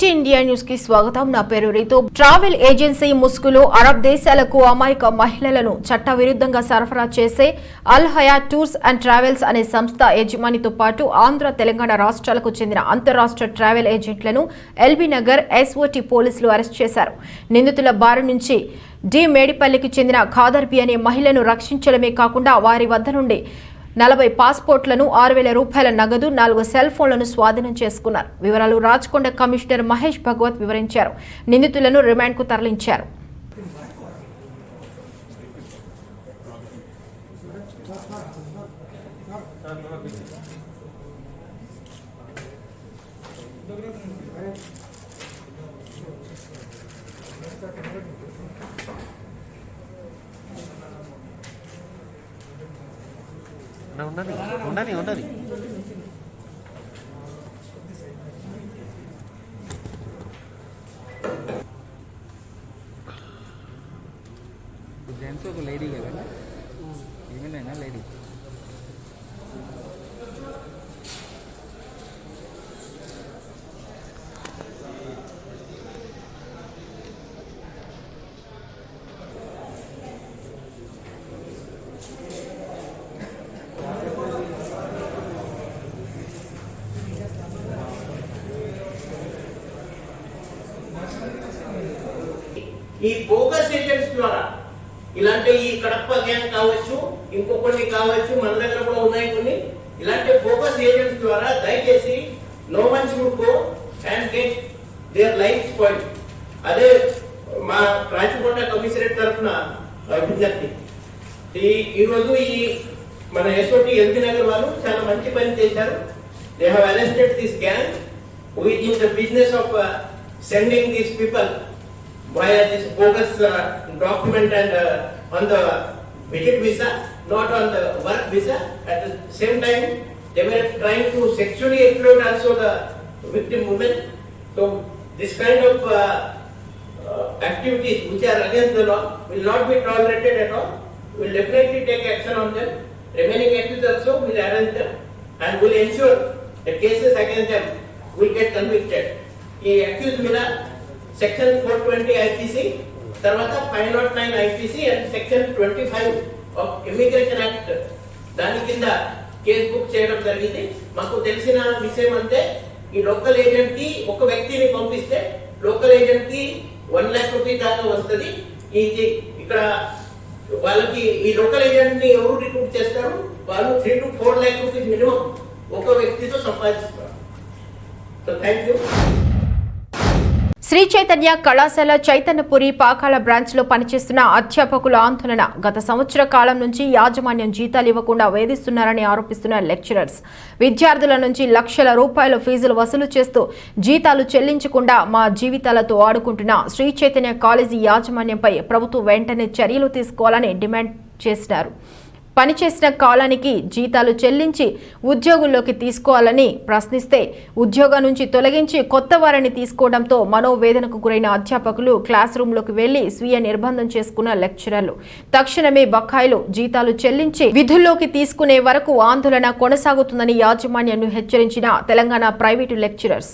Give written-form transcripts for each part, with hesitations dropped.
City India news కి స్వాగతం. నా పేరు రీతు. ట్రావెల్ ఏజెన్సీ ముసుగులో అరబ్ దేశాలకు అమాయక మహిళలను చట్ట విరుద్ధంగా సరఫరా చేసే అల్ హయాత్ టూర్స్ అండ్ ట్రావెల్స్ అనే సంస్థ యజమానితో పాటు ఆంధ్ర, తెలంగాణ రాష్ట్రాలకు చెందిన అంతర్రాష్ట్ర ట్రావెల్ ఏజెంట్లను ఎల్బీ నగర్ ఎస్ఓటీ పోలీసులు అరెస్ట్ చేశారు. నిందితుల బారి నుంచి డి మేడిపల్లికి చెందిన ఖాదర్ బి అనే మహిళను రక్షించడమే కాకుండా వారి వద్ద నుండి 40 పాస్పోర్ట్లను, 6,000 రూపాయల నగదు, 4 సెల్ ఫోన్లను స్వాధీనం చేసుకున్నారు. వివరాలు రాచకొండ కమిషనర్ మహేష్ భగవత్ వివరించారు. నిందితులను రిమాండ్కు తరలించారు. ఉండని जेंट्स ఒక లేడీ కదా ఈమెనేనా లేడీ ఈ బోగస్ ఏజెంట్స్ ద్వారా ఇలాంటి ఈ కడప గ్యాంగ్ కావచ్చు, ఇంకొకటి కావచ్చు, మన దగ్గర కూడా ఉన్నాయి కొన్ని. ఇలాంటి బోగస్ ఏజెంట్స్ ద్వారా దయచేసి no one should go and get their life spoiled. అదే మా రాచకొండ కమిషనరేట్ తరఫున విజ్ఞప్తి. ఈరోజు ఈ మన ఎస్ఓటి ఎల్బీ నగర్ వాళ్ళు చాలా మంచి పని చేశారు. They have arrested this gang who is in the business of sending these people via this bogus document and on the visit visa, not on the work visa. At the same time, they were trying to sexually exploit also the victim women. So this kind of activities which are against the law will not be tolerated at all. We will definitely take action on them. Remaining accused also will arrest them and will ensure the cases against them will get convicted. The accused will Section 420 IPC, తర్వాత 509 IPC and Section 25 of Immigration Act దాని కింద case book చేయడం జరిగింది. మాకు తెలిసిన విషయం అంటే ఈ లోకల్ ఏజెంట్ కి ఒక వ్యక్తిని పంపిస్తే లోకల్ ఏజెంట్ కి 1 లక్ష రూపాయలు దాకా వస్తుంది. ఇది ఇక్కడ వాళ్ళకి ఈ లోకల్ ఏజెంట్ ని ఎవరు రిక్రూట్ చేస్తారు, వాళ్ళు 3 to 4 లక్ష రూపీస్ మినిమం ఒక వ్యక్తితో సంపాదిస్తారు. So thank you. Sri Chaitanya కళాశాల చైతన్యపురి పాకాల బ్రాంచ్ లో పనిచేస్తున్న అధ్యాపకుల ఆందోళన. గత సంవత్సర కాలం నుంచి యాజమాన్యం జీతాలు ఇవ్వకుండా వేధిస్తున్నారని ఆరోపిస్తున్న లెక్చరర్స్. విద్యార్థుల నుంచి లక్షల రూపాయల ఫీజులు వసూలు చేస్తూ జీతాలు చెల్లించకుండా మా జీవితాలతో ఆడుకుంటున్న శ్రీ చైతన్య కాలేజీ యాజమాన్యంపై ప్రభుత్వం వెంటనే చర్యలు తీసుకోవాలని డిమాండ్ చేసినారు. పనిచేసిన కాలానికి జీతాలు చెల్లించి ఉద్యోగుల్లోకి తీసుకోవాలని ప్రశ్నిస్తే ఉద్యోగం నుంచి తొలగించి కొత్త వారిని తీసుకోవడంతో మనోవేదనకు గురైన అధ్యాపకులు క్లాస్ రూమ్లోకి వెళ్లి స్వీయ నిర్బంధం చేసుకున్న లెక్చరర్లు. తక్షణమే బకాయిలు జీతాలు చెల్లించి విధుల్లోకి తీసుకునే వరకు ఆందోళన కొనసాగుతుందని యాజమాన్యాన్ని హెచ్చరించిన తెలంగాణ ప్రైవేటు లెక్చరర్స్.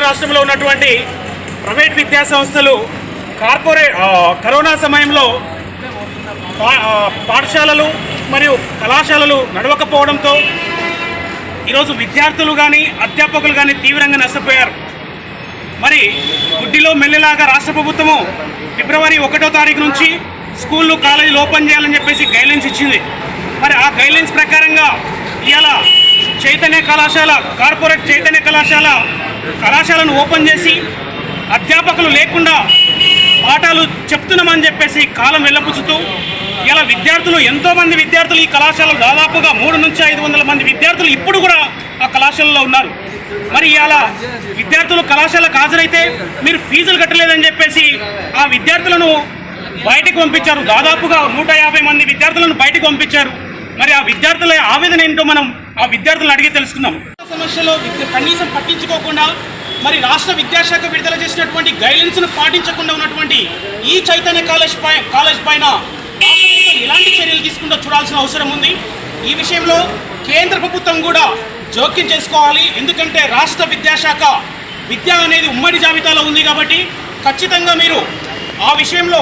రాష్ట్రంలో ఉన్నటువంటి ప్రైవేట్ విద్యా సంస్థలు కరోనా సమయంలో పాఠశాలలు మరియు కళాశాలలు నడవకపోవడంతో ఈరోజు విద్యార్థులు కానీ అధ్యాపకులు కానీ తీవ్రంగా నష్టపోయారు. మరి గుడ్డిలో మెల్లలాగా రాష్ట్ర ప్రభుత్వము ఫిబ్రవరి 1వ తారీఖు నుంచి స్కూళ్ళు కాలేజీలు ఓపెన్ చేయాలని చెప్పేసి గైడ్లైన్స్ ఇచ్చింది. మరి ఆ గైడ్లైన్స్ ప్రకారంగా ఇవాళ చైతన్య కళాశాల కార్పొరేట్ చైతన్య కళాశాలను ఓపెన్ చేసి అధ్యాపకులు లేకుండా పాఠాలు చెప్తున్నామని చెప్పేసి కాలం వెళ్ళపుచ్చుతూ ఇలా విద్యార్థులు ఎంతోమంది విద్యార్థులు ఈ కళాశాలలో దాదాపుగా 300 నుంచి 500 మంది విద్యార్థులు ఇప్పుడు కూడా ఆ కళాశాలలో ఉన్నారు. మరి ఇవాళ విద్యార్థులు కళాశాలకు హాజరైతే మీరు ఫీజులు కట్టలేదని చెప్పేసి ఆ విద్యార్థులను బయటకు పంపించారు. దాదాపుగా 150 మంది విద్యార్థులను బయటకు పంపించారు. మరి ఆ విద్యార్థుల ఆవేదన ఏంటో మనం ఆ విద్యార్థులను అడిగి తెలుసుకుందాం. సమస్యలో కనీసం పట్టించుకోకుండా మరి రాష్ట్ర విద్యాశాఖ విడుదల చేసినటువంటి గైడ్లైన్స్ను పాటించకుండా ఉన్నటువంటి ఈ చైతన్య కాలేజ్ పైన రాష్ట్ర ప్రభుత్వం ఎలాంటి చర్యలు తీసుకుంటూ చూడాల్సిన అవసరం ఉంది. ఈ విషయంలో కేంద్ర ప్రభుత్వం కూడా జోక్యం చేసుకోవాలి. ఎందుకంటే రాష్ట్ర విద్యాశాఖ విద్య అనేది ఉమ్మడి జాబితాలో ఉంది కాబట్టి ఖచ్చితంగా మీరు ఆ విషయంలో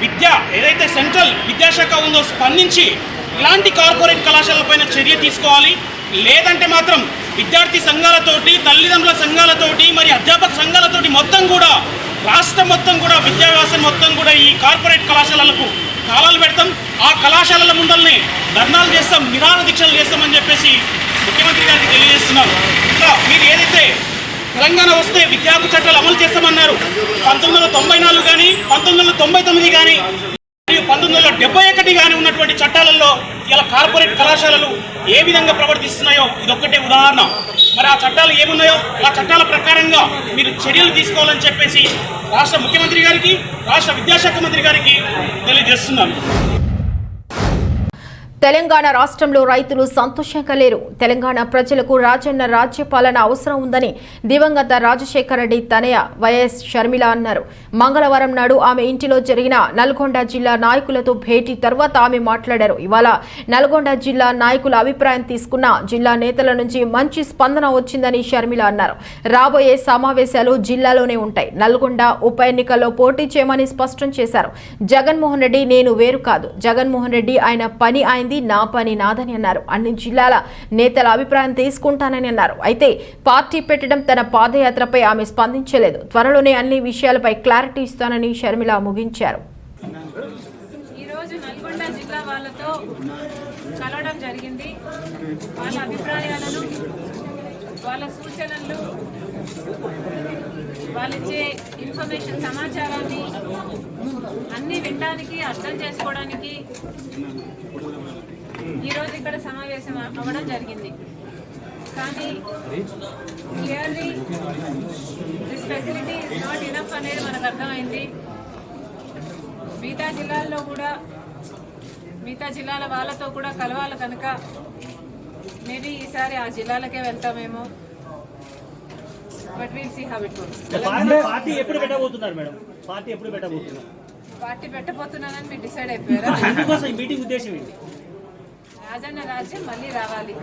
విద్య ఏదైతే సెంట్రల్ విద్యాశాఖ ఉందో స్పందించి ఇలాంటి కార్పొరేట్ కళాశాలపైన చర్య తీసుకోవాలి. లేదంటే మాత్రం విద్యార్థి సంఘాలతోటి, తల్లిదండ్రుల సంఘాలతోటి, మరి అధ్యాపక సంఘాలతోటి మొత్తం కూడా రాష్ట్రం మొత్తం కూడా విద్యా వ్యవస్థ మొత్తం కూడా ఈ కార్పొరేట్ కళాశాలలకు తాళాలు పెడతాం. ఆ కళాశాలల ముందల్ని ధర్నాలు చేస్తాం, నిరాహార దీక్షలు చేస్తామని చెప్పేసి ముఖ్యమంత్రి గారికి తెలియజేస్తున్నారు. ఇంకా మీరు ఏదైతే తెలంగాణ వస్తే విద్యా హక్కు చట్టాలు అమలు చేస్తామన్నారు, 1994 కానీ 1999 కానీ మరియు 1971 కానీ ఉన్నటువంటి చట్టాలలో ఇలా కార్పొరేట్ కళాశాలలు ఏ విధంగా ప్రవర్తిస్తున్నాయో ఇదొక్కటే ఉదాహరణ. మరి ఆ చట్టాలు ఏమున్నాయో ఆ చట్టాల ప్రకారంగా మీరు చర్యలు తీసుకోవాలని చెప్పేసి రాష్ట్ర ముఖ్యమంత్రి గారికి, రాష్ట్ర విద్యాశాఖ మంత్రి గారికి తెలియజేస్తున్నాను. తెలంగాణ రాష్ట్రంలో రైతులు సంతోషంగా లేరు. తెలంగాణ ప్రజలకు రాజన్న రాజ్యపాలన అవసరం ఉందని దివంగత రాజశేఖర రెడ్డి తనయ వైఎస్ షర్మిల అన్నారు. మంగళవారం నాడు ఆమె ఇంటిలో జరిగిన నల్గొండ జిల్లా నాయకులతో భేటీ తర్వాత ఆమె మాట్లాడారు. ఇవాళ నల్గొండ జిల్లా నాయకుల అభిప్రాయం తీసుకున్న జిల్లా నేతల నుంచి మంచి స్పందన వచ్చిందని షర్మిల అన్నారు. రాబోయే సమావేశాలు జిల్లాలోనే ఉంటాయి. నల్గొండ ఉప ఎన్నికల్లో పోటీ చేయమని స్పష్టం చేశారు. జగన్మోహన్ రెడ్డి నేను వేరు కాదు. జగన్మోహన్ రెడ్డి ఆయన పని అయింది, నా పని నాదని అన్నారు. అన్ని జిల్లాల నేతల అభిప్రాయం తీసుకుంటానని అన్నారు. అయితే పార్టీ పెట్టడం తన పాదయాత్రపై ఆమె స్పందించలేదు. త్వరలోనే అన్ని విషయాలపై క్లారిటీ ఇస్తానని షర్మిల ముగించారు. ఈరోజు నల్గొండ జిల్లా వాళ్ళతో కలవడం జరిగింది. వాళ్ళ అభిప్రాయాలను, వాళ్ళ సూచనలు, వాళ్ళిచ్చే ఇన్ఫర్మేషన్ సమాచారాన్ని అన్ని వినడానికి, అర్థం చేసుకోవడానికి ఈరోజు ఇక్కడ సమావేశం అవ్వడం జరిగింది. కానీ clearly this facility is not enough అనేది మనకు అర్థమైంది. మిగతా జిల్లాల్లో కూడా మిగతా జిల్లాల వాళ్ళతో కూడా కలవాలి కనుక మేబీ ఈసారి ఆ జిల్లాలకే వెళ్తామేమో. But will see how it goes. Party ఎప్పుడు పెట్టబోతున్నారు మేడం? పార్టీ ఎప్పుడు పెట్టబోతున్నారు? పార్టీ పెట్టబోతున్నానని మీరు డిసైడ్ అయిపోయారా? అందుకోసం ఈ మీటింగ్ ఉద్దేశం ఏంటి? రాజన్న రాజ్యం మళ్ళీ రావాలి.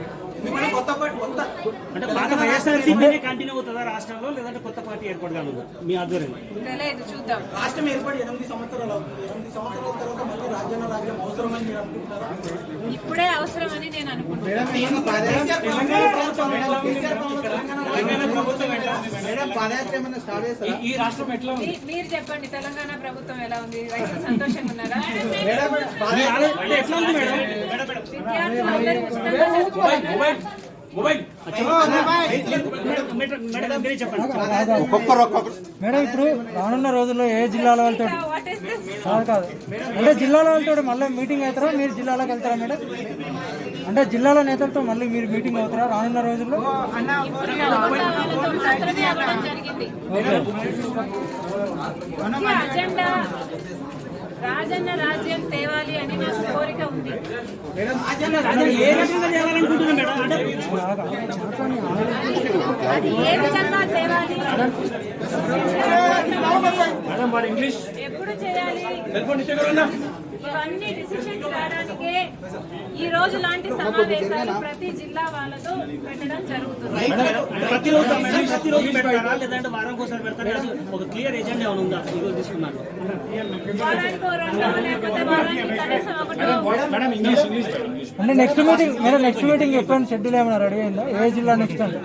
అంటే పాత వైఎస్ఆర్సీపీ కంటిన్యూ అవుతుందా రాష్ట్రంలో, లేదంటే కొత్త పార్టీ ఏర్పాటు కానుందా మీ ఆధ్వర్యంలో? తెలియదు, చూద్దాం. రాష్ట్రం ఏర్పడి 8 సంవత్సరాల తర్వాత మళ్ళీ రాజ్యం అవసరమని మీరు అనుకుంటున్నారా? ఇప్పుడే అవసరమని నేను అనుకుంటున్నాను. మీరు చెప్పండి, తెలంగాణ ప్రభుత్వం ఎలా ఉంది? రైతులు సంతోషంగా ఉన్నారా? విద్యార్థులందరూ ఉచితంగా చదువుకోవాలి. మేడం, ఇప్పుడు రానున్న రోజుల్లో ఏ జిల్లాల వాళ్ళతో కాదు అంటే జిల్లాల వాళ్ళతో మళ్ళీ మీటింగ్ అవుతారా? మీరు జిల్లాలోకి వెళ్తారా మేడం? అంటే జిల్లాల నేతలతో మళ్ళీ మీరు మీటింగ్ అవుతారా రానున్న రోజుల్లో? మాత్రమే అవ్వడం జరిగింది. అజెండా రాజన్న రాజ్యం తేవాలి అని నాకు కోరిక ఉంది. అది ఏ విధంగా తేవాలి, ఎప్పుడు చేయాలి, ఇవన్నీ డిసిషన్స్ రావడానికే ఈ రోజు లాంటి సమావేశాలు ప్రతి జిల్లా వాళ్ళతో పెట్టడం జరుగుతుంది. ప్రతిరోజు పెడతారా లేదంటే వారం కోసం పెడతారా? ఒక క్లియర్ ఎజెండా ఏమైనా ఉందా ఈరోజు తీసుకున్నారు? వారానికో రెండో లేకపోతే వారానికి కనీసం ఒకటో. అంటే నెక్స్ట్ మీటింగ్ ఎప్పుడైనా షెడ్యూల్ ఏమైనా రెడీ అయిందా? ఏ జిల్లా నెక్స్ట్ అంటే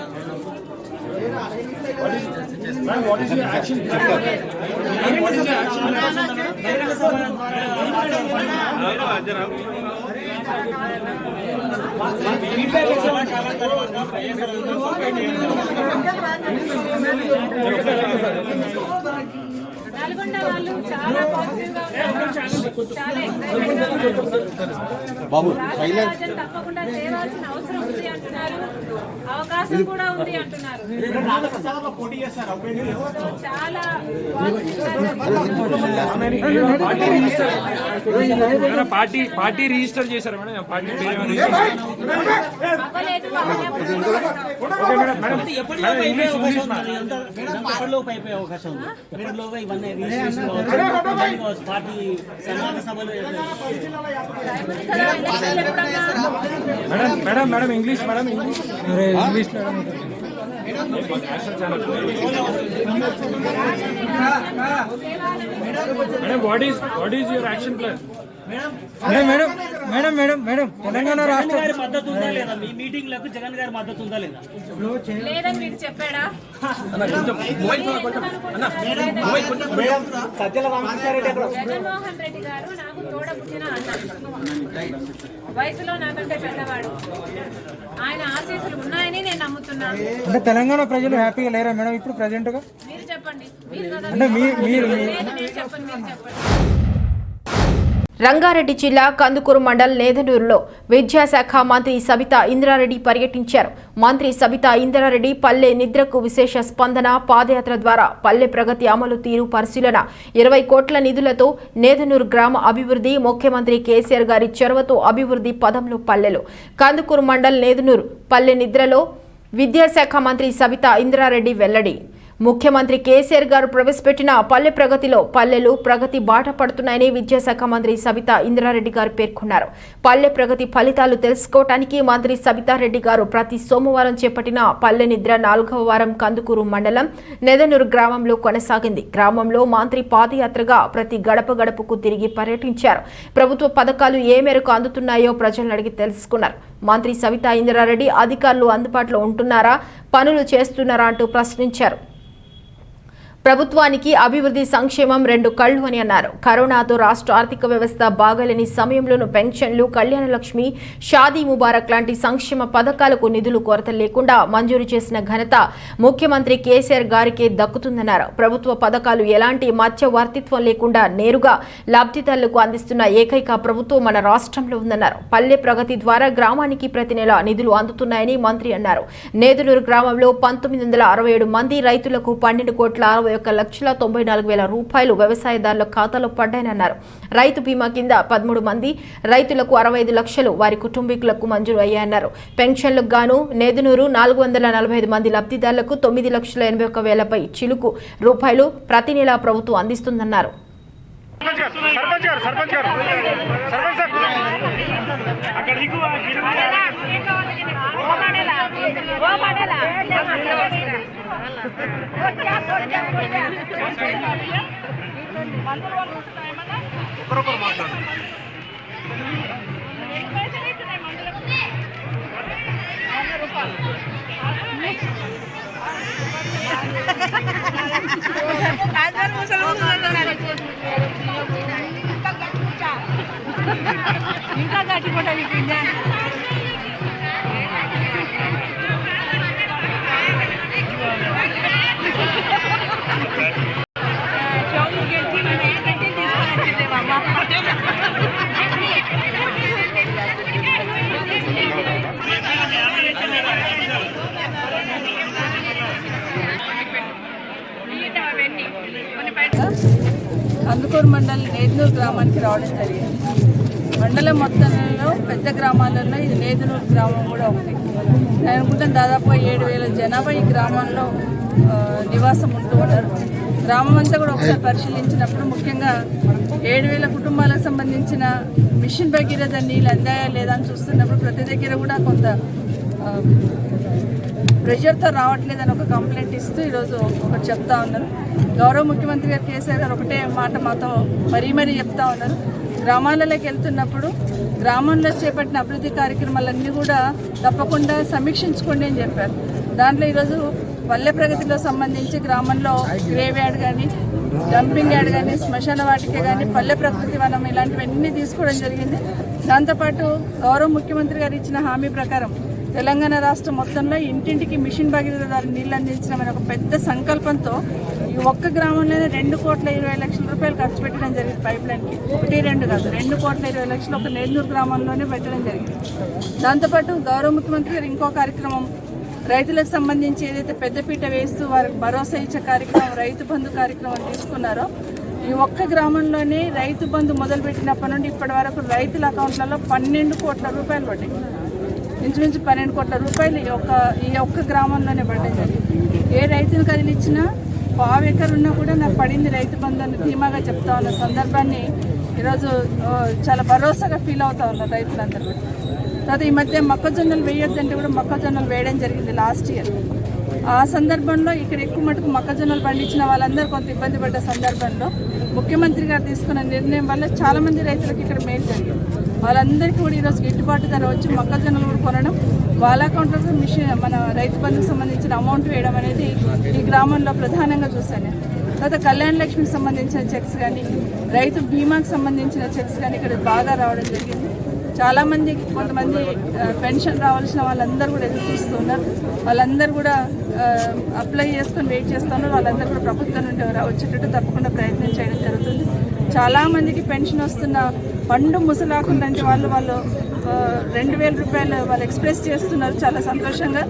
నల్గొండ వాళ్ళు చాలా పాజిటివ్ గా ఉన్నారు, చాలా ఎక్సైటెడ్ గా ఉన్నారు. రాజరాజన్ తప్పకుండా చేయాల్సిన అవసరం ఉంది అంటున్నారు, అవకాశం కూడా ఉంది అంటున్నారు. చాలా పార్టీ రిజిస్టర్ చేశారు మేడం. పార్టీ అవ్వలేదు. ఎప్పటిలోపు అయిపోయే అవకాశం ఉంది? ఎప్పటిలోగా ఇవన్నీ పార్టీ సమావేశ సభలు madam English what is your action plan? Madam Telangana రాష్ట్ర మద్దతు ఉందా లేదా? మీ మీటింగ్లకు జగన్ గారి మద్దతు ఉందా లేదా? లేదని మీకు చెప్పాడా? జగన్మోహన్ రెడ్డి గారు నాకు తోడ పుట్టిన అన్న, వయసులో నాకంటే పెద్దవాడు. ఆయన ఆశీస్సులు ఉన్నాయని నేను నమ్ముతున్నాను. అంటే తెలంగాణ ప్రజలు హ్యాపీగా లేరా మేడం ఇప్పుడు ప్రెజెంట్ గా? మీరు చెప్పండి. మీరు కదా అంటే మీరు నేను చెప్పండి, మీరు చెప్పండి. రంగారెడ్డి జిల్లా కందుకూరు మండల్ నేదనూరులో విద్యాశాఖ మంత్రి సబితా ఇంద్రారెడ్డి పర్యటించారు. మంత్రి సబితా ఇంద్రారెడ్డి పల్లె నిద్రకు విశేష స్పందన పాదయాత్ర ద్వారా పల్లె ప్రగతి అమలు తీరు పరిశీలన, 20 కోట్ల నిధులతో నేదనూరు గ్రామ అభివృద్ధి, ముఖ్యమంత్రి కేసీఆర్ గారి చొరవతో అభివృద్ధి పదంలో పల్లెలు. కందుకూరు మండల్ నేదనూరు పల్లె నిద్రలో విద్యాశాఖ మంత్రి సబితా ఇంద్రారెడ్డి వెల్లడి. ముఖ్యమంత్రి కేసీఆర్ గారు ప్రవేశపెట్టిన పల్లె ప్రగతిలో పల్లెలు ప్రగతి బాట పడుతున్నాయని విద్యాశాఖ మంత్రి సబితా ఇంద్రారెడ్డి గారు పేర్కొన్నారు. పల్లె ప్రగతి ఫలితాలు తెలుసుకోవడానికి మంత్రి సబితారెడ్డి గారు ప్రతి సోమవారం చేపట్టిన పల్లె నిద్ర 4వ వారం కందుకూరు మండలం నెదనూరు గ్రామంలో కొనసాగింది. గ్రామంలో మంత్రి పాదయాత్రగా ప్రతి గడప గడపకు తిరిగి పర్యటించారు. ప్రభుత్వ పథకాలు ఏ మేరకు అందుతున్నాయో ప్రజలను అడిగి తెలుసుకున్నారు. మంత్రి సబితా ఇంద్రారెడ్డి అధికారులు అందుబాటులో ఉంటున్నారా, పనులు చేస్తున్నారా అంటూ ప్రశ్నించారు. ప్రభుత్వానికి అభివృద్ధి సంక్షేమం 2 కళ్లు అని అన్నారు. కరోనాతో రాష్ట్ర ఆర్థిక వ్యవస్థ బాగలేని సమయంలోనూ పెన్షన్లు, కళ్యాణ లక్ష్మి, షాదీ ముబారక్ లాంటి సంక్షేమ పథకాలకు నిధులు కొరత లేకుండా మంజూరు చేసిన ఘనత ముఖ్యమంత్రి కేసీఆర్ గారికే దక్కుతుందన్నారు. ప్రభుత్వ పథకాలు ఎలాంటి మధ్యవర్తిత్వం లేకుండా నేరుగా లబ్ధిదారులకు అందిస్తున్న ఏకైక ప్రభుత్వం మన రాష్ట్రంలో ఉందన్నారు. పల్లె ప్రగతి ద్వారా గ్రామానికి ప్రతి నెల నిధులు అందుతున్నాయని మంత్రి అన్నారు. నేదునూరు గ్రామంలో 1967 మంది రైతులకు 12,61,94,000 రూపాయలు వ్యవసాయదారుల ఖాతాలో పడ్డాయన్నారు. రైతు బీమా కింద 13 మంది రైతులకు 65 లక్షలు వారి కుటుంబీకులకు మంజూరు అయ్యాయన్నారు. పెన్షన్లకు గాను నేదునూరు 445 మంది లబ్ధిదారులకు 9,81,000 చిలుకు రూపాయలు ప్రతి నెల ప్రభుత్వం అందిస్తుందన్నారు. ఇంకా గట్టిపోతాయి. కందుకూరు మండలం నేదునూరు గ్రామానికి రావడం జరిగింది. మండలం మొత్తంలో పెద్ద గ్రామాలలో ఇది నేదునూరు గ్రామం కూడా ఉంది. దాని దాదాపు 7,000 జనాభా ఈ గ్రామంలో నివాసం ఉంటూ ఉంటారు. గ్రామం అంతా కూడా ఒకసారి పరిశీలించినప్పుడు ముఖ్యంగా 7,000 కుటుంబాలకు సంబంధించిన మిషన్ భగీరథ నీళ్ళు అందాయా లేదా అని చూస్తున్నప్పుడు ప్రతి దగ్గర కూడా కొంత ప్రెషర్తో రావట్లేదని ఒక కంప్లైంట్ ఇస్తూ ఈరోజు ఒకటి చెప్తా ఉన్నారు. గౌరవ ముఖ్యమంత్రి గారు కేసీఆర్ గారు ఒకటే మాట మాతో మరీ చెప్తా ఉన్నారు. గ్రామాలలోకి వెళ్తున్నప్పుడు గ్రామంలో చేపట్టిన అభివృద్ధి కార్యక్రమాలన్నీ కూడా తప్పకుండా సమీక్షించుకోండి అని చెప్పారు. దాంట్లో ఈరోజు పల్లె ప్రగతిలో సంబంధించి గ్రామంలో గ్రేవ్ యార్డ్ కానీ, డంపింగ్ యార్డ్ కానీ, శ్మశాన వాటిక కానీ, పల్లె ప్రకృతి వనం ఇలాంటివన్నీ తీసుకోవడం జరిగింది. దాంతోపాటు గౌరవ ముఖ్యమంత్రి గారు ఇచ్చిన హామీ ప్రకారం తెలంగాణ రాష్ట్రం మొత్తంలో ఇంటింటికి మిషన్ భగీరథ ద్వారా నీళ్ళు అందించడం అనే ఒక పెద్ద సంకల్పంతో ఈ ఒక్క గ్రామంలోనే 2,20,00,000 రూపాయలు ఖర్చు పెట్టడం జరిగింది. పైప్ లైన్కి 1-2 కాదు, 2,20,00,000 ఒక నెల్లూరు గ్రామంలోనే పెట్టడం జరిగింది. దాంతోపాటు గౌరవ ముఖ్యమంత్రి గారు ఇంకో కార్యక్రమం, రైతులకు సంబంధించి ఏదైతే పెద్దపీట వేస్తూ వారికి భరోసా ఇచ్చే కార్యక్రమం, రైతు బంధు కార్యక్రమం తీసుకున్నారో ఈ ఒక్క గ్రామంలోనే రైతు బంధు మొదలుపెట్టినప్పటి నుండి ఇప్పటి వరకు రైతుల అకౌంట్లలో 12 కోట్ల రూపాయలు పడ్డాయి. ఇంచుమించు 12 కోట్ల రూపాయలు ఈ ఒక్క గ్రామంలోనే పడ్డాయి జరిగింది. ఏ రైతులు కదిలిచ్చినా 1/2 ఎకర్ ఉన్నా కూడా నాకు పడింది రైతు బంధు అని ధీమాగా చెప్తా ఉన్న సందర్భాన్ని ఈరోజు చాలా భరోసాగా ఫీల్ అవుతా ఉన్నారు రైతులందరూ. తర్వాత ఈ మధ్య మొక్కజొన్నలు వేయొద్దంటే కూడా మొక్కజొన్నలు వేయడం జరిగింది లాస్ట్ ఇయర్. ఆ సందర్భంలో ఇక్కడ ఎక్కువ మటుకు మొక్కజొన్నలు పండించిన వాళ్ళందరూ కొంత ఇబ్బంది పడ్డ సందర్భంలో ముఖ్యమంత్రి గారు తీసుకున్న నిర్ణయం వల్ల చాలామంది రైతులకు ఇక్కడ మేలు జరిగింది. వాళ్ళందరికీ కూడా ఈరోజు గిట్టుబాటు ధర వచ్చి మొక్కజొన్నలు కూడా కొనడం, వాళ్ళ అకౌంట్లో మిషన్ మన రైతు బంధుకు సంబంధించిన అమౌంట్ వేయడం అనేది ఈ గ్రామంలో ప్రధానంగా చూశాను. తర్వాత కళ్యాణ లక్ష్మికి సంబంధించిన చెక్స్ కానీ, రైతు బీమాకి సంబంధించిన చెక్స్ కానీ ఇక్కడ బాగా రావడం జరిగింది. చాలామంది కొంతమంది పెన్షన్ రావాల్సిన వాళ్ళందరూ కూడా ఎదురు చూస్తున్నారు. వాళ్ళందరూ కూడా అప్లై చేసుకొని వెయిట్ చేస్తున్నారు. వాళ్ళందరూ కూడా ప్రభుత్వం నుండి వచ్చేటట్టు తప్పకుండా ప్రయత్నం చేయడం జరుగుతుంది. చాలామందికి పెన్షన్ వస్తున్న పండు ముసలాకుంటే వాళ్ళు 2,000 రూపాయలు వాళ్ళు ఎక్స్ప్రెస్ చేస్తున్నారు. చాలా సంతోషంగా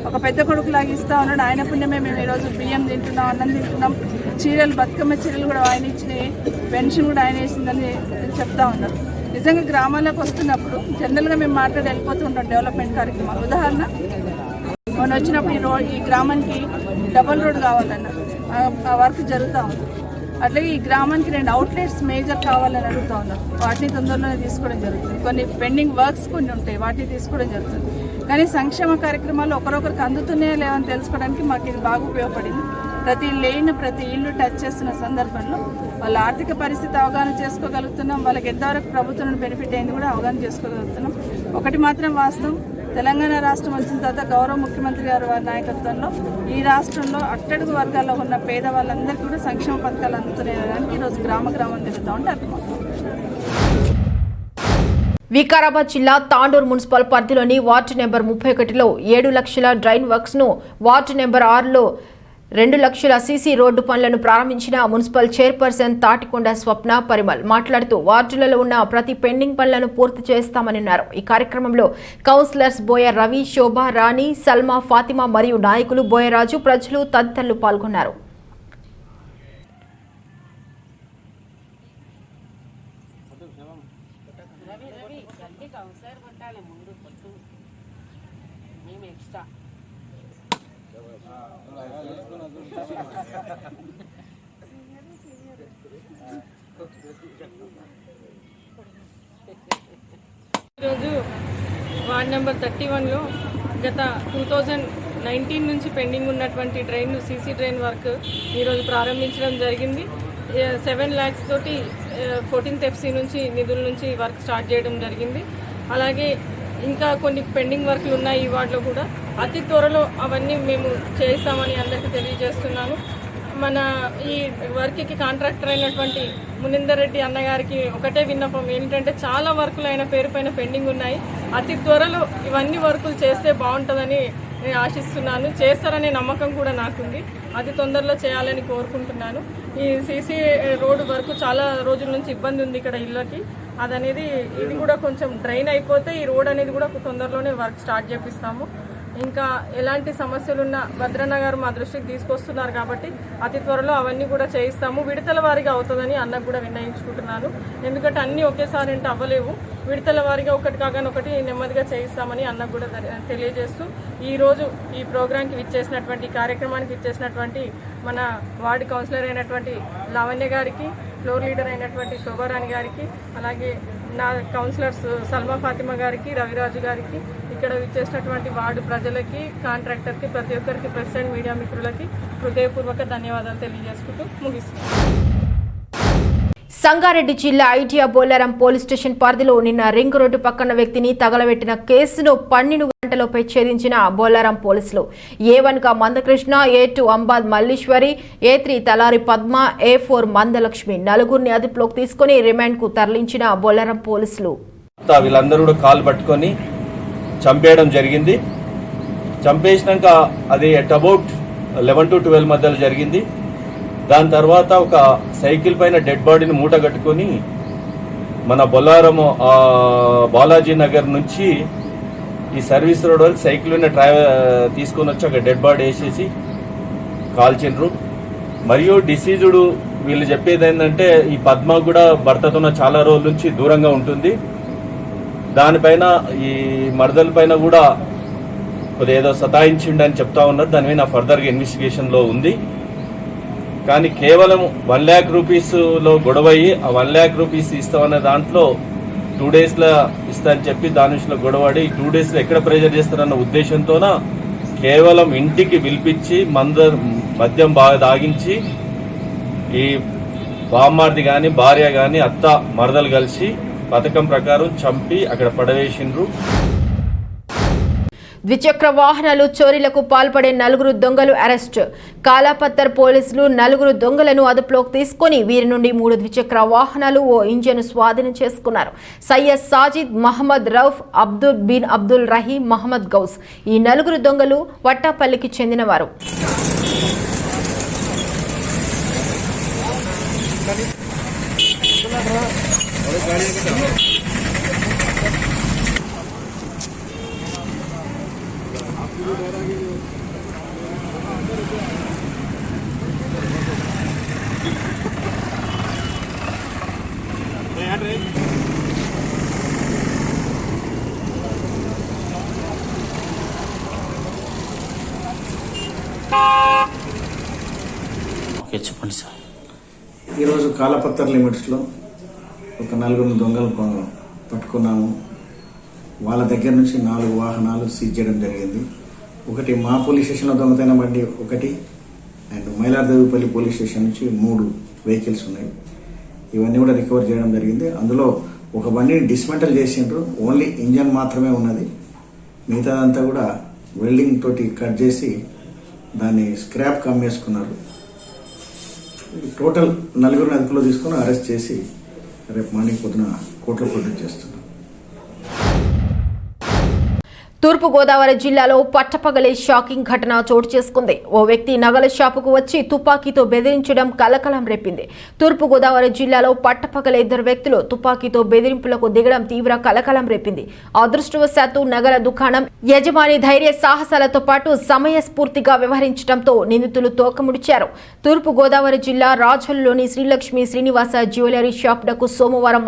ఒక పెద్ద కొడుకులాగా ఇస్తూ ఉన్నాడు. ఆయన పుణ్యమే మేము ఈరోజు బియ్యం తింటున్నాం, అన్నం తింటున్నాం, చీరలు, బతుకమ్మ చీరలు కూడా ఆయన ఇచ్చినాయి, పెన్షన్ కూడా ఆయన వేసిందని చెప్తా ఉన్నారు. నిజంగా గ్రామాలకు వస్తున్నప్పుడు జనరల్గా మేము మాట్లాడి వెళ్ళిపోతూ ఉంటాం డెవలప్మెంట్ కార్యక్రమాలు. ఉదాహరణ మొన్న వచ్చినప్పుడు ఈ గ్రామానికి డబుల్ రోడ్ కావాలన్నారు, ఆ వర్క్ జరుగుతూ ఉంది. అట్లాగే ఈ గ్రామానికి 2 అవుట్లెట్స్ మేజర్ కావాలని అడుగుతూ ఉన్నారు. వాటిని తొందరలోనే తీసుకోవడం జరుగుతుంది. కొన్ని పెండింగ్ వర్క్స్ కొన్ని ఉంటాయి, వాటిని తీసుకోవడం జరుగుతుంది. కానీ సంక్షేమ కార్యక్రమాలు ఒకరొకరికి అందుతున్నాయా లేవని తెలుసుకోవడానికి మాకు ఇది బాగా ఉపయోగపడింది. ప్రతి ఇల్లు టచ్ చేస్తున్న సందర్భంలో వాళ్ళ ఆర్థిక పరిస్థితి అవగాహన చేసుకోగలుగుతున్నాం. వాళ్ళకి ఎంతవరకు ప్రభుత్వం బెనిఫిట్ అయింది కూడా అవగాహన చేసుకోగలుగుతున్నాం. ఒకటి మాత్రం వాస్తవం, తెలంగాణ రాష్ట్రం వచ్చిన తర్వాత గౌరవ ముఖ్యమంత్రి గారు వారి నాయకత్వంలో ఈ రాష్ట్రంలో అట్టడుగు వర్గాల్లో ఉన్న పేద వాళ్ళందరికీ కూడా సంక్షేమ పథకాలు అందుతున్నాయని ఈరోజు గ్రామం తిరుగుతూ ఉంటే అర్థమవుతుంది. వికారాబాద్ జిల్లా తాండూరు మున్సిపల్ పరిధిలోని వార్డు నెంబర్ 31లో 7 లక్షల డ్రైన్ వర్క్స్ ను, వార్డు నెంబర్ 6లో 2 లక్షల సీసీ రోడ్డు పనులను ప్రారంభించిన మున్సిపల్ చైర్పర్సన్ తాటికొండ స్వప్న పరిమల్ మాట్లాడుతూ వార్డులలో ఉన్న ప్రతి పెండింగ్ పనులను పూర్తి చేస్తామని అన్నారు. ఈ కార్యక్రమంలో కౌన్సిలర్స్ బోయ రవి, శోభ, రాణి, సల్మా, ఫాతిమా మరియు నాయకులు బోయరాజు, ప్రజలు తదితరులు పాల్గొన్నారు. ఈరోజు వార్డ్ నెంబర్ 31లో గత 2019 నుంచి పెండింగ్ ఉన్నటువంటి సీసీ డ్రైన్ వర్క్ ఈరోజు ప్రారంభించడం జరిగింది. 7 lakhs తోటి 14th FC నుంచి నిధుల నుంచి వర్క్ స్టార్ట్ చేయడం జరిగింది. అలాగే ఇంకా కొన్ని పెండింగ్ వర్క్లు ఉన్నాయి ఈ వార్డులో కూడా. అతి త్వరలో అవన్నీ మేము చేస్తామని అందరికీ తెలియజేస్తున్నాను. మన ఈ వర్క్కి కాంట్రాక్టర్ అయినటువంటి మునిందర్ రెడ్డి అన్నగారికి ఒకటే విన్నపం ఏంటంటే, చాలా వర్కులు ఆయన పేరు పైన పెండింగ్ ఉన్నాయి. అతి త్వరలో ఇవన్నీ వర్కులు చేస్తే బాగుంటుందని నేను ఆశిస్తున్నాను. చేస్తారనే నమ్మకం కూడా నాకుంది. అతి తొందరలో చేయాలని కోరుకుంటున్నాను. ఈ సీసీ రోడ్డు వరకు చాలా రోజుల నుంచి ఇబ్బంది ఉంది ఇక్కడ ఇళ్ళకి. ఇది కూడా కొంచెం డ్రైన్ అయిపోతే ఈ రోడ్ అనేది కూడా తొందరలోనే వర్క్ స్టార్ట్ చేపిస్తాము. ఇంకా ఎలాంటి సమస్యలున్నా భద్రన్న గారు మా దృష్టికి తీసుకొస్తున్నారు కాబట్టి అతి త్వరలో అవన్నీ కూడా చేయిస్తాము. విడతల వారీగా అవుతుందని అన్నకు కూడా విన్నయించుకుంటున్నాను. ఎందుకంటే అన్నీ ఒకేసారి అంటే అవ్వలేవు. విడతల వారీగా ఒకటి కాగానే ఒకటి నెమ్మదిగా చేయిస్తామని అన్నకు కూడా తెలియజేస్తూ ఈరోజు ఈ ప్రోగ్రాంకి విచ్చేసినటువంటి కార్యక్రమానికి విచ్చేసినటువంటి మన వార్డు కౌన్సిలర్ అయినటువంటి లావణ్య గారికి, ఫ్లోర్ లీడర్ అయినటువంటి శోభారాణి గారికి, అలాగే నా కౌన్సిలర్స్ సల్మా ఫాతిమా గారికి, రవిరాజు గారికి, ఇక్కడ విచ్చేసినటువంటి వార్డు ప్రజలకి, కాంట్రాక్టర్కి, ప్రతి ఒక్కరికి, ప్రెస్ అండ్ మీడియా మిత్రులకి హృదయపూర్వక ధన్యవాదాలు తెలియజేసుకుంటూ ముగిస్తున్నాను. సంగారెడ్డి జిల్లా ఐటియా బోలారం పోలీస్ స్టేషన్ పరిధిలో నిన్న రింగ్ రోడ్డు పక్కన వ్యక్తిని తగలబెట్టిన కేసును 12 గంటలపై ఛేదించిన బోలారం పోలీసులు A1 గా మందకృష్ణ, A2 అంబాద్ మల్లీశ్వరి, A3 తలారి పద్మ, A4 మందలక్ష్మి నలుగురిని అదుపులోకి తీసుకుని రిమాండ్ కు తరలించిన బోలారం పోలీసులు. వీళ్ళందరూ కూడా కాలు పట్టుకొని చంపేయడం జరిగింది. చంపేసినాక అది అట్ అబౌట్ 11 to 12 మధ్యలో జరిగింది. దాని తర్వాత ఒక సైకిల్ పైన డెడ్ బాడీని మూట కట్టుకొని మన బొల్లారం బాలాజీ నగర్ నుంచి ఈ సర్వీస్ రోడ్ వరకు సైకిల్ మీద తీసుకొని వచ్చి ఒక డెడ్ బాడీ వేసేసి కాల్చిండ్రు. మరియు డిసీజుడు వీళ్ళు చెప్పేది ఏంటంటే ఈ పద్మ కూడా భర్తతో చాలా రోజుల నుంచి దూరంగా ఉంటుంది. దానిపైన ఈ మర్దల పైన కూడా కొద్దిగా ఏదో సతాయించిండని చెప్తా ఉన్నారు. దాని మీద ఫర్దర్గా ఇన్వెస్టిగేషన్లో ఉంది. కానీ కేవలం 1 lakh రూపీస్లో గొడవ అయ్యి ఆ 1 lakh రూపీస్ ఇస్తామన్న దాంట్లో 2 daysలో ఇస్తా అని చెప్పి దాని విషయంలో గొడవడి 2 daysలో ఎక్కడ ప్రెజర్ చేస్తారన్న ఉద్దేశంతోన కేవలం ఇంటికి పిలిపించి మద్యం బాగా తాగించి ఈ బామ్మార్ది కానీ భార్య కానీ అత్త మరదలు కలిసి పథకం ప్రకారం చంపి అక్కడ పడవేసిండ్రు. ద్విచక్ర వాహనాలు చోరీలకు పాల్పడే 4 దొంగలు అరెస్ట్. కాలాపత్తర్ పోలీసులు 4 దొంగలను అదుపులోకి తీసుకుని వీరి నుండి 3 ద్విచక్ర వాహనాలు, ఓ ఇంజన్ స్వాధీనం చేసుకున్నారు. సయ్యద్ సాజిద్, మహమ్మద్ రౌఫ్, అబ్దుల్ బిన్ అబ్దుల్ రహీం, మహమ్మద్ గౌస్ ఈ 4 దొంగలు వట్టాపల్లికి చెందినవారు. చెప్పండి సార్. ఈరోజు కాలపత్తర్ లిమిట్స్లో ఒక 4 దొంగలు పట్టుకున్నాము. వాళ్ళ దగ్గర నుంచి 4 వాహనాలు సీజ్ చేయడం జరిగింది. ఒకటి మా పోలీస్ స్టేషన్లో దొంగతనం బండి ఒకటి, అండ్ మైలార్దేవిపల్లి పోలీస్ స్టేషన్ నుంచి 3 వెహికల్స్ ఉన్నాయి. ఇవన్నీ కూడా రికవర్ చేయడం జరిగింది. అందులో ఒక బండిని డిస్మెంటల్ చేసిండ్రు, ఓన్లీ ఇంజన్ మాత్రమే ఉన్నది. మిగతాదంతా కూడా వెల్డింగ్ తోటి కట్ చేసి దాన్ని స్క్రాప్ కమ్మేసుకున్నారు. టోటల్ 4 అదుపులో తీసుకుని అరెస్ట్ చేసి రేపు మార్నింగ్ పొద్దున కోర్టులో ప్రొడ్యూస్ చేస్తున్నాం. తూర్పుగోదావరి జిల్లాలో పట్టపగలే షాకింగ్ ఘటన చోటు చేసుకుంది. ఓ వ్యక్తి నగల షాపుకు వచ్చి తుపాకీతో బెదిరించడం కలకలం రేపింది. తూర్పుగోదావరి జిల్లాలో పట్టపగలే 2 వ్యక్తులు తుపాకీతో బెదిరింపులకు దిగడం తీవ్ర కలకలం రేపింది. అదృష్టవశాత్తు నగల దుకాణం యజమాని ధైర్య సాహసాలతో పాటు సమయస్ఫూర్తిగా వ్యవహరించడంతో నిందితులు తోకముడిచారు. తూర్పుగోదావరి జిల్లా రాజోలులోని శ్రీలక్ష్మి శ్రీనివాస జ్యువెలరీ షాపులకు సోమవారం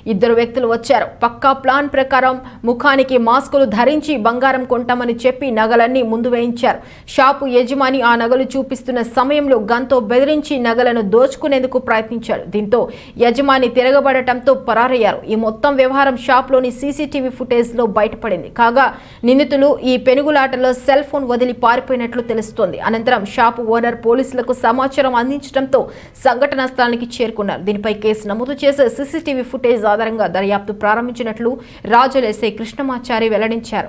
2 వ్యక్తులు వచ్చారు. పక్కా ప్లాన్ ప్రకారం ముఖానికి మాస్కులు ధరించి బంగారం కొంటామని చెప్పి నగలన్నీ ముందు వేయించారు. షాపు యజమాని ఆ నగలు చూపిస్తున్న సమయంలో గన్తో బెదిరించి నగలను దోచుకునేందుకు ప్రయత్నించారు. దీంతో యజమాని తిరగబడటంతో పరారయ్యారు. ఈ మొత్తం వ్యవహారం షాప్లోని సీసీటీవీ ఫుటేజ్ లో బయటపడింది. కాగా నిందితులు ఈ పెనుగులాటలో సెల్ ఫోన్ వదిలి పారిపోయినట్లు తెలుస్తోంది. అనంతరం షాపు ఓనర్ పోలీసులకు సమాచారం అందించడంతో సంఘటనా స్థలానికి చేరుకున్నారు. దీనిపై కేసు నమోదు చేసి సీసీటీవీ ఫుటేజ్ ఆధారంగా దర్యాప్తు ప్రారంభించినట్లు రాజోలు ఎస్ఐ కృష్ణమాచారి వెల్లడించారు.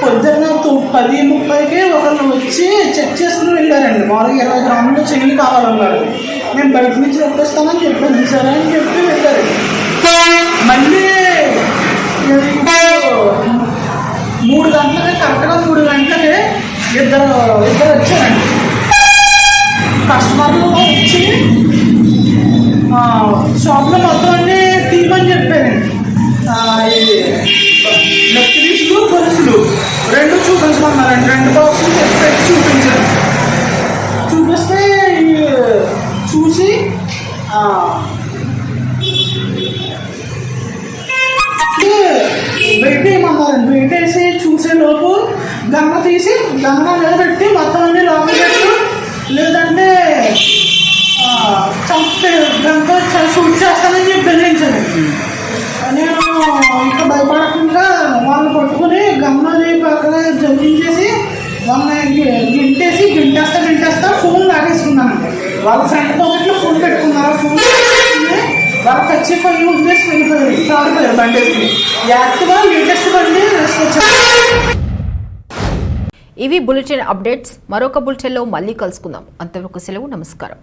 పొద్దున్న 10:30కి ఒకళ్ళు వచ్చి చెక్ చేసుకుని వెళ్ళారండి. మామూలుగా 20 గ్రాములు చెయ్యి కావాలన్నారు. నేను బయట నుంచి తెప్పిస్తానని చెప్పాను, సరే అని చెప్పి వెళ్ళారు. మళ్ళీ 3 గంటలకి కరెక్ట్గా 3 గంటలకి ఇద్దరు వచ్చారండి. కస్టమర్లు వచ్చి షాప్లో మొత్తం అన్ని తీయమని చెప్పానండి. నెక్లెస్లు గొలుసులు 2 చూపించమన్నారండి. 2 బాక్సులు తెచ్చి చూపించాను. చూపిస్తే చూసి గేట్ వేసి చూసేలోపు గంగ తీసి గంగ మీద పెట్టి మొత్తం అన్ని లోపల పెట్టు, లేదంటే చంపే గంగ షూట్ చేస్తానని చెప్పి బెదిరించాను. నేను ఇంకా భయపడకుండా వాళ్ళని పట్టుకుని గంగని పక్కన జరిగించేసి వాళ్ళని గింటేస్తా ఫోన్ లాగేసుకున్నానండి. వాళ్ళ ఫ్రంట్ పాకెట్లో ఫోన్ పెట్టుకున్నారు. ఫోన్ వాళ్ళకి వచ్చి 5 ఉండేసి వెళ్ళిపోయారు బండి వేసుకుని. యాక్టివ్గా లేటెస్ట్ బండి వేసుకొచ్చారు. ఇవి బులెటిన్ అప్డేట్స్. మరొక బులెటిన్లో మళ్ళీ కలుసుకుందాం. అంతవరకు సెలవు. నమస్కారం.